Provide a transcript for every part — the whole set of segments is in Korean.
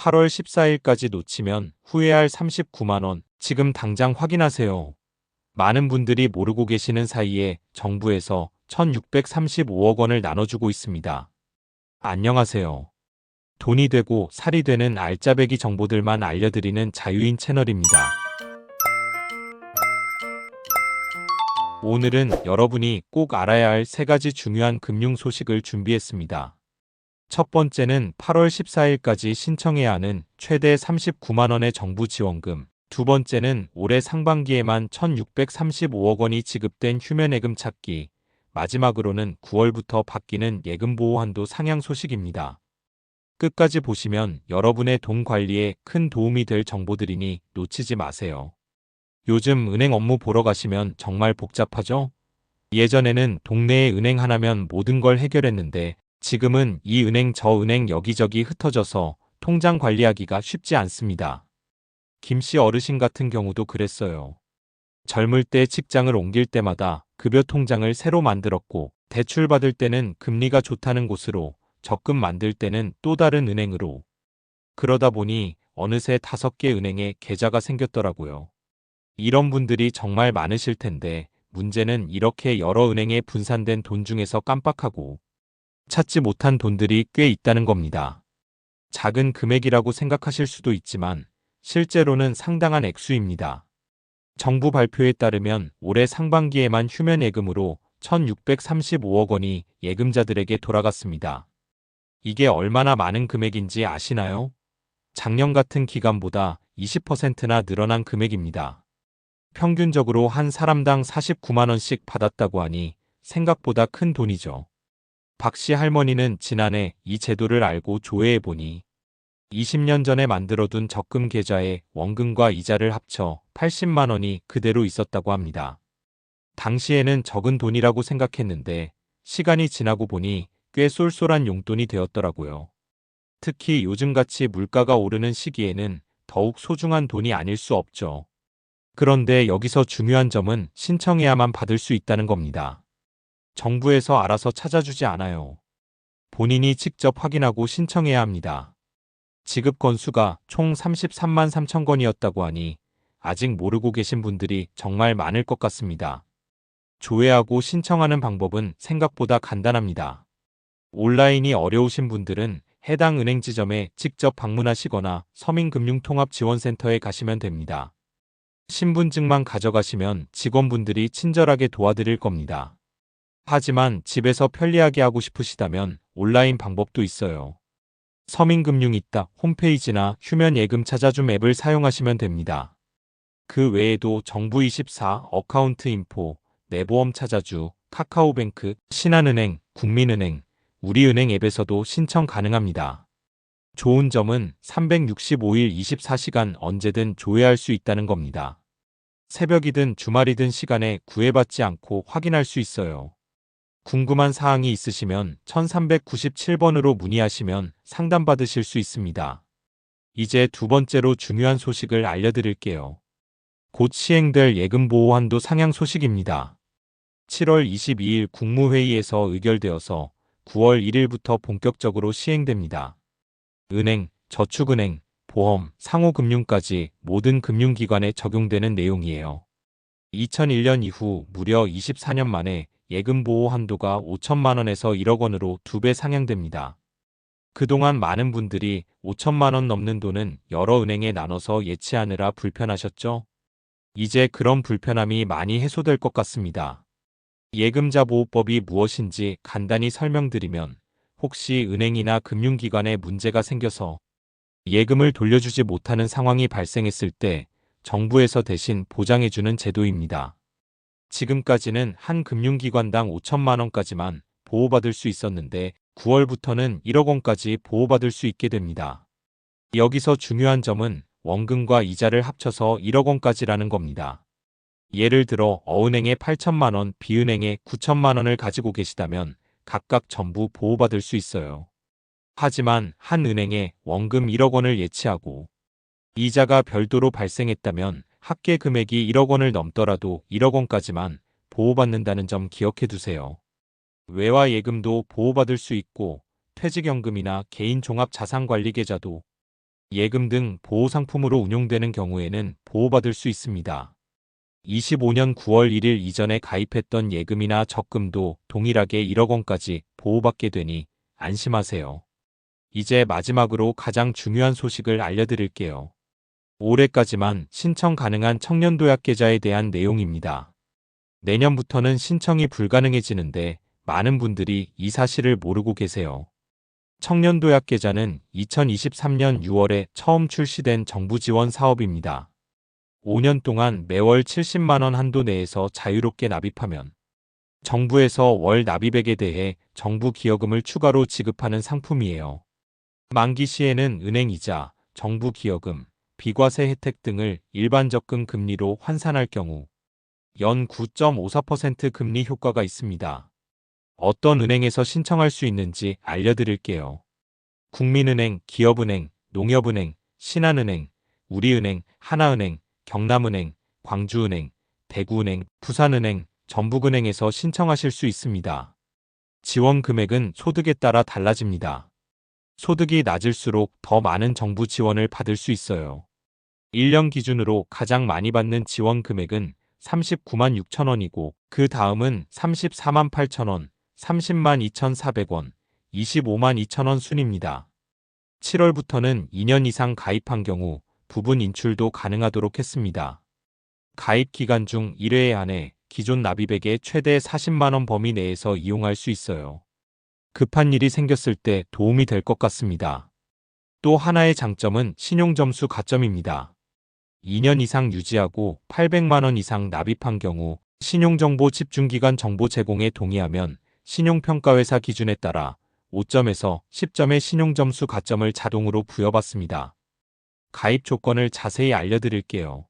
8월 14일까지 놓치면 후회할 39만 원. 지금 당장 확인하세요. 많은 분들이 모르고 계시는 사이에 정부에서 1,635억 원을 나눠주고 있습니다. 안녕하세요. 돈이 되고 살이 되는 알짜배기 정보들만 알려드리는 자유인 채널입니다. 오늘은 여러분이 꼭 알아야 할 3가지 중요한 금융 소식을 준비했습니다. 첫 번째는 8월 14일까지 신청해야 하는 최대 39만 원의 정부 지원금. 두 번째는 올해 상반기에만 1,635억 원이 지급된 휴면예금 찾기. 마지막으로는 9월부터 바뀌는 예금보호 한도 상향 소식입니다. 끝까지 보시면 여러분의 돈 관리에 큰 도움이 될 정보들이니 놓치지 마세요. 요즘 은행 업무 보러 가시면 정말 복잡하죠? 예전에는 동네에 은행 하나면 모든 걸 해결했는데 지금은 이 은행 저 은행 여기저기 흩어져서 통장 관리하기가 쉽지 않습니다. 김씨 어르신 같은 경우도 그랬어요. 젊을 때 직장을 옮길 때마다 급여 통장을 새로 만들었고 대출 받을 때는 금리가 좋다는 곳으로 적금 만들 때는 또 다른 은행으로. 그러다 보니 어느새 5개 은행에 계좌가 생겼더라고요. 이런 분들이 정말 많으실 텐데 문제는 이렇게 여러 은행에 분산된 돈 중에서 깜빡하고 찾지 못한 돈들이 꽤 있다는 겁니다. 작은 금액이라고 생각하실 수도 있지만 실제로는 상당한 액수입니다. 정부 발표에 따르면 올해 상반기에만 휴면예금으로 1,635억 원이 예금자들에게 돌아갔습니다. 이게 얼마나 많은 금액인지 아시나요? 작년 같은 기간보다 20%나 늘어난 금액입니다. 평균적으로 한 사람당 49만 원씩 받았다고 하니 생각보다 큰 돈이죠. 박씨 할머니는 지난해 이 제도를 알고 조회해보니 20년 전에 만들어둔 적금 계좌에 원금과 이자를 합쳐 80만 원이 그대로 있었다고 합니다. 당시에는 적은 돈이라고 생각했는데 시간이 지나고 보니 꽤 쏠쏠한 용돈이 되었더라고요. 특히 요즘같이 물가가 오르는 시기에는 더욱 소중한 돈이 아닐 수 없죠. 그런데 여기서 중요한 점은 신청해야만 받을 수 있다는 겁니다. 정부에서 알아서 찾아주지 않아요. 본인이 직접 확인하고 신청해야 합니다. 지급 건수가 총 33만 3천 건이었다고 하니 아직 모르고 계신 분들이 정말 많을 것 같습니다. 조회하고 신청하는 방법은 생각보다 간단합니다. 온라인이 어려우신 분들은 해당 은행 지점에 직접 방문하시거나 서민금융통합지원센터에 가시면 됩니다. 신분증만 가져가시면 직원분들이 친절하게 도와드릴 겁니다. 하지만 집에서 편리하게 하고 싶으시다면 온라인 방법도 있어요. 서민금융이따 홈페이지나 휴면예금 찾아줌 앱을 사용하시면 됩니다. 그 외에도 정부24 어카운트 인포, 내보험 찾아주, 카카오뱅크, 신한은행, 국민은행, 우리은행 앱에서도 신청 가능합니다. 좋은 점은 365일 24시간 언제든 조회할 수 있다는 겁니다. 새벽이든 주말이든 시간에 구애받지 않고 확인할 수 있어요. 궁금한 사항이 있으시면 1397번으로 문의하시면 상담받으실 수 있습니다. 이제 두 번째로 중요한 소식을 알려드릴게요. 곧 시행될 예금보호 한도 상향 소식입니다. 7월 22일 국무회의에서 의결되어서 9월 1일부터 본격적으로 시행됩니다. 은행, 저축은행, 보험, 상호금융까지 모든 금융기관에 적용되는 내용이에요. 2001년 이후 무려 24년 만에 예금보호 한도가 5천만 원에서 1억 원으로 2배 상향됩니다. 그동안 많은 분들이 5천만 원 넘는 돈은 여러 은행에 나눠서 예치하느라 불편하셨죠? 이제 그런 불편함이 많이 해소될 것 같습니다. 예금자 보호법이 무엇인지 간단히 설명드리면 혹시 은행이나 금융기관에 문제가 생겨서 예금을 돌려주지 못하는 상황이 발생했을 때 정부에서 대신 보장해주는 제도입니다. 지금까지는 한 금융기관당 5천만 원까지만 보호받을 수 있었는데 9월부터는 1억 원까지 보호받을 수 있게 됩니다. 여기서 중요한 점은 원금과 이자를 합쳐서 1억 원까지라는 겁니다. 예를 들어 어은행에 8천만 원, B은행에 9천만 원을 가지고 계시다면 각각 전부 보호받을 수 있어요. 하지만 한 은행에 원금 1억 원을 예치하고 이자가 별도로 발생했다면 합계 금액이 1억 원을 넘더라도 1억 원까지만 보호받는다는 점 기억해 두세요. 외화 예금도 보호받을 수 있고 퇴직연금이나 개인 종합자산관리계좌도 예금 등 보호상품으로 운용되는 경우에는 보호받을 수 있습니다. 25년 9월 1일 이전에 가입했던 예금이나 적금도 동일하게 1억 원까지 보호받게 되니 안심하세요. 이제 마지막으로 가장 중요한 소식을 알려드릴게요. 올해까지만 신청 가능한 청년도약 계좌에 대한 내용입니다. 내년부터는 신청이 불가능해지는데 많은 분들이 이 사실을 모르고 계세요. 청년도약 계좌는 2023년 6월에 처음 출시된 정부 지원 사업입니다. 5년 동안 매월 70만 원 한도 내에서 자유롭게 납입하면 정부에서 월 납입액에 대해 정부 기여금을 추가로 지급하는 상품이에요. 만기 시에는 은행 이자, 정부 기여금, 비과세 혜택 등을 일반 적금 금리로 환산할 경우 연 9.54% 금리 효과가 있습니다. 어떤 은행에서 신청할 수 있는지 알려드릴게요. 국민은행, 기업은행, 농협은행, 신한은행, 우리은행, 하나은행, 경남은행, 광주은행, 대구은행, 부산은행, 전북은행에서 신청하실 수 있습니다. 지원 금액은 소득에 따라 달라집니다. 소득이 낮을수록 더 많은 정부 지원을 받을 수 있어요. 1년 기준으로 가장 많이 받는 지원 금액은 39만 6천 원이고 그 다음은 34만 8천 원, 30만 2,400원, 25만 2천 원 순입니다. 7월부터는 2년 이상 가입한 경우 부분 인출도 가능하도록 했습니다. 가입 기간 중 1회 안에 기존 납입액의 최대 40만 원 범위 내에서 이용할 수 있어요. 급한 일이 생겼을 때 도움이 될 것 같습니다. 또 하나의 장점은 신용점수 가점입니다. 2년 이상 유지하고 800만 원 이상 납입한 경우 신용정보 집중기간 정보 제공에 동의하면 신용평가회사 기준에 따라 5점에서 10점의 신용점수 가점을 자동으로 부여받습니다. 가입 조건을 자세히 알려드릴게요.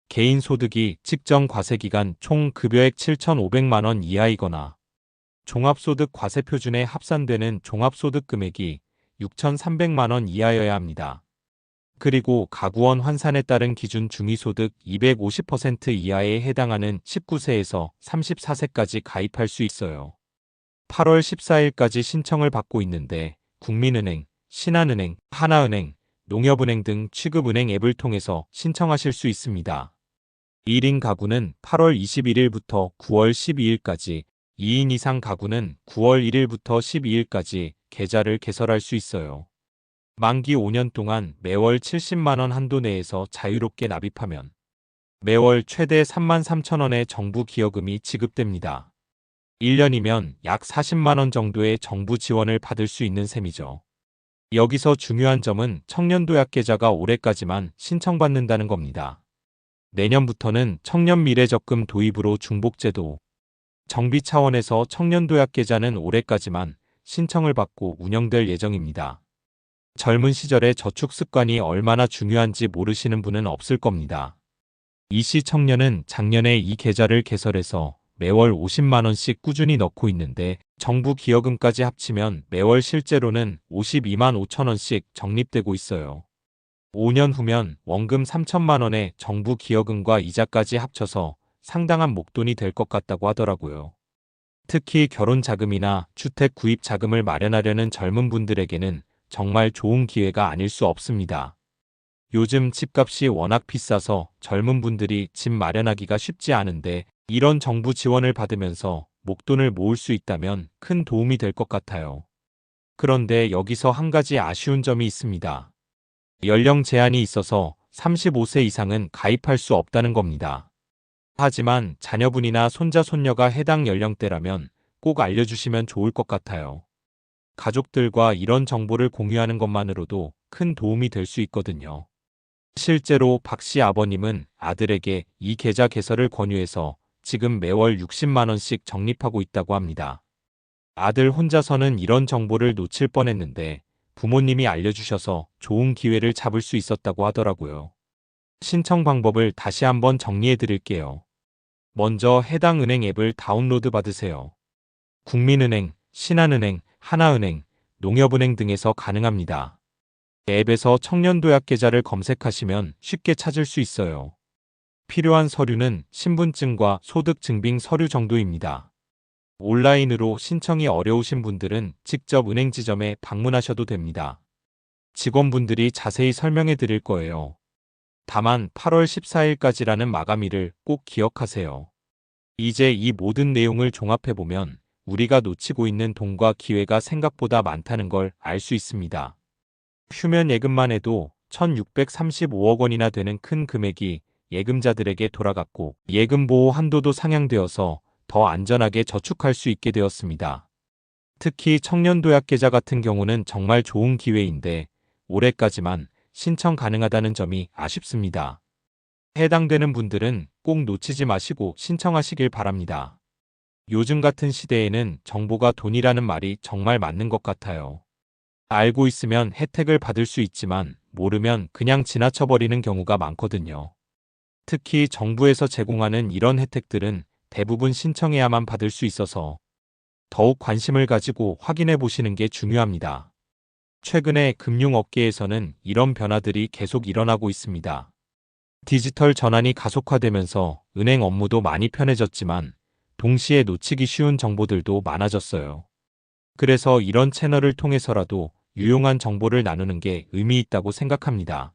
개인 소득이 직전 과세기간 총 급여액 7,500만 원 이하이거나 종합소득 과세표준에 합산되는 종합소득 금액이 6,300만 원 이하여야 합니다. 그리고 가구원 환산에 따른 기준 중위소득 250% 이하에 해당하는 19세에서 34세까지 가입할 수 있어요. 8월 14일까지 신청을 받고 있는데 국민은행, 신한은행, 하나은행, 농협은행 등 취급은행 앱을 통해서 신청하실 수 있습니다. 1인 가구는 8월 21일부터 9월 12일까지, 2인 이상 가구는 9월 1일부터 12일까지 계좌를 개설할 수 있어요. 만기 5년 동안 매월 70만 원 한도 내에서 자유롭게 납입하면 매월 최대 3만 3천 원의 정부 기여금이 지급됩니다. 1년이면 약 40만 원 정도의 정부 지원을 받을 수 있는 셈이죠. 여기서 중요한 점은 청년도약 계좌가 올해까지만 신청받는다는 겁니다. 내년부터는 청년미래적금 도입으로 중복제도, 정비 차원에서 청년도약 계좌는 올해까지만 신청을 받고 운영될 예정입니다. 젊은 시절의 저축 습관이 얼마나 중요한지 모르시는 분은 없을 겁니다. 이씨 청년은 작년에 이 계좌를 개설해서 매월 50만 원씩 꾸준히 넣고 있는데 정부 기여금까지 합치면 매월 실제로는 52만 5천 원씩 적립되고 있어요. 5년 후면 원금 3천만 원에 정부 기여금과 이자까지 합쳐서 상당한 목돈이 될 것 같다고 하더라고요. 특히 결혼 자금이나 주택 구입 자금을 마련하려는 젊은 분들에게는 정말 좋은 기회가 아닐 수 없습니다. 요즘 집값이 워낙 비싸서 젊은 분들이 집 마련하기가 쉽지 않은데 이런 정부 지원을 받으면서 목돈을 모을 수 있다면 큰 도움이 될 것 같아요. 그런데 여기서 한 가지 아쉬운 점이 있습니다. 연령 제한이 있어서 35세 이상은 가입할 수 없다는 겁니다. 하지만 자녀분이나 손자, 손녀가 해당 연령대라면 꼭 알려주시면 좋을 것 같아요. 가족들과 이런 정보를 공유하는 것만으로도 큰 도움이 될 수 있거든요. 실제로 박 씨 아버님은 아들에게 이 계좌 개설을 권유해서 지금 매월 60만 원씩 적립하고 있다고 합니다. 아들 혼자서는 이런 정보를 놓칠 뻔했는데 부모님이 알려주셔서 좋은 기회를 잡을 수 있었다고 하더라고요. 신청 방법을 다시 한번 정리해 드릴게요. 먼저 해당 은행 앱을 다운로드 받으세요. 국민은행, 신한은행, 하나은행, 농협은행 등에서 가능합니다. 앱에서 청년도약 계좌를 검색하시면 쉽게 찾을 수 있어요. 필요한 서류는 신분증과 소득증빙 서류 정도입니다. 온라인으로 신청이 어려우신 분들은 직접 은행 지점에 방문하셔도 됩니다. 직원분들이 자세히 설명해 드릴 거예요. 다만 8월 14일까지라는 마감일을 꼭 기억하세요. 이제 이 모든 내용을 종합해보면 우리가 놓치고 있는 돈과 기회가 생각보다 많다는 걸 알 수 있습니다. 휴면 예금만 해도 1,635억 원이나 되는 큰 금액이 예금자들에게 돌아갔고 예금 보호 한도도 상향되어서 더 안전하게 저축할 수 있게 되었습니다. 특히 청년도약 계좌 같은 경우는 정말 좋은 기회인데 올해까지만 신청 가능하다는 점이 아쉽습니다. 해당되는 분들은 꼭 놓치지 마시고 신청하시길 바랍니다. 요즘 같은 시대에는 정보가 돈이라는 말이 정말 맞는 것 같아요. 알고 있으면 혜택을 받을 수 있지만 모르면 그냥 지나쳐버리는 경우가 많거든요. 특히 정부에서 제공하는 이런 혜택들은 대부분 신청해야만 받을 수 있어서 더욱 관심을 가지고 확인해 보시는 게 중요합니다. 최근에 금융업계에서는 이런 변화들이 계속 일어나고 있습니다. 디지털 전환이 가속화되면서 은행 업무도 많이 편해졌지만 동시에 놓치기 쉬운 정보들도 많아졌어요. 그래서 이런 채널을 통해서라도 유용한 정보를 나누는 게 의미 있다고 생각합니다.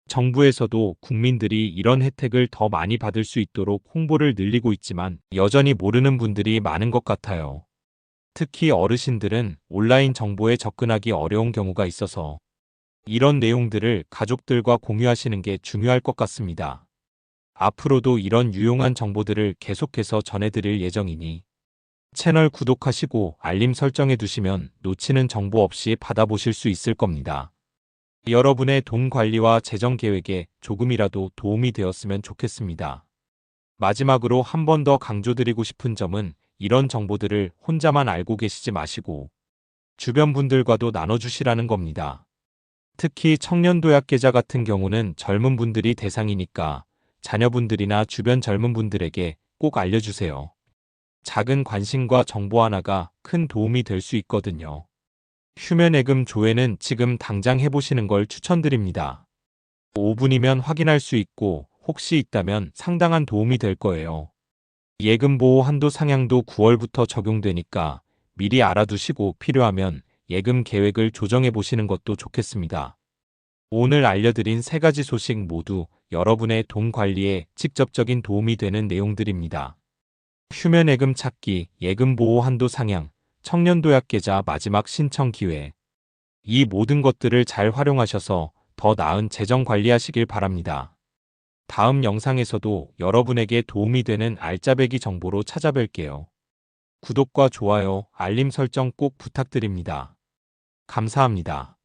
정부에서도 국민들이 이런 혜택을 더 많이 받을 수 있도록 홍보를 늘리고 있지만 여전히 모르는 분들이 많은 것 같아요. 특히 어르신들은 온라인 정보에 접근하기 어려운 경우가 있어서 이런 내용들을 가족들과 공유하시는 게 중요할 것 같습니다. 앞으로도 이런 유용한 정보들을 계속해서 전해드릴 예정이니 채널 구독하시고 알림 설정해 두시면 놓치는 정보 없이 받아보실 수 있을 겁니다. 여러분의 돈 관리와 재정 계획에 조금이라도 도움이 되었으면 좋겠습니다. 마지막으로 한 번 더 강조드리고 싶은 점은 이런 정보들을 혼자만 알고 계시지 마시고 주변 분들과도 나눠주시라는 겁니다. 특히 청년도약 계좌 같은 경우는 젊은 분들이 대상이니까 자녀분들이나 주변 젊은 분들에게 꼭 알려주세요. 작은 관심과 정보 하나가 큰 도움이 될 수 있거든요. 휴면예금 조회는 지금 당장 해보시는 걸 추천드립니다. 5분이면 확인할 수 있고 혹시 있다면 상당한 도움이 될 거예요. 예금 보호 한도 상향도 9월부터 적용되니까 미리 알아두시고 필요하면 예금 계획을 조정해 보시는 것도 좋겠습니다. 오늘 알려드린 세 가지 소식 모두 여러분의 돈 관리에 직접적인 도움이 되는 내용들입니다. 휴면예금 찾기, 예금 보호 한도 상향, 청년도약 계좌 마지막 신청 기회. 이 모든 것들을 잘 활용하셔서 더 나은 재정 관리하시길 바랍니다. 다음 영상에서도 여러분에게 도움이 되는 알짜배기 정보로 찾아뵐게요. 구독과 좋아요, 알림 설정 꼭 부탁드립니다. 감사합니다.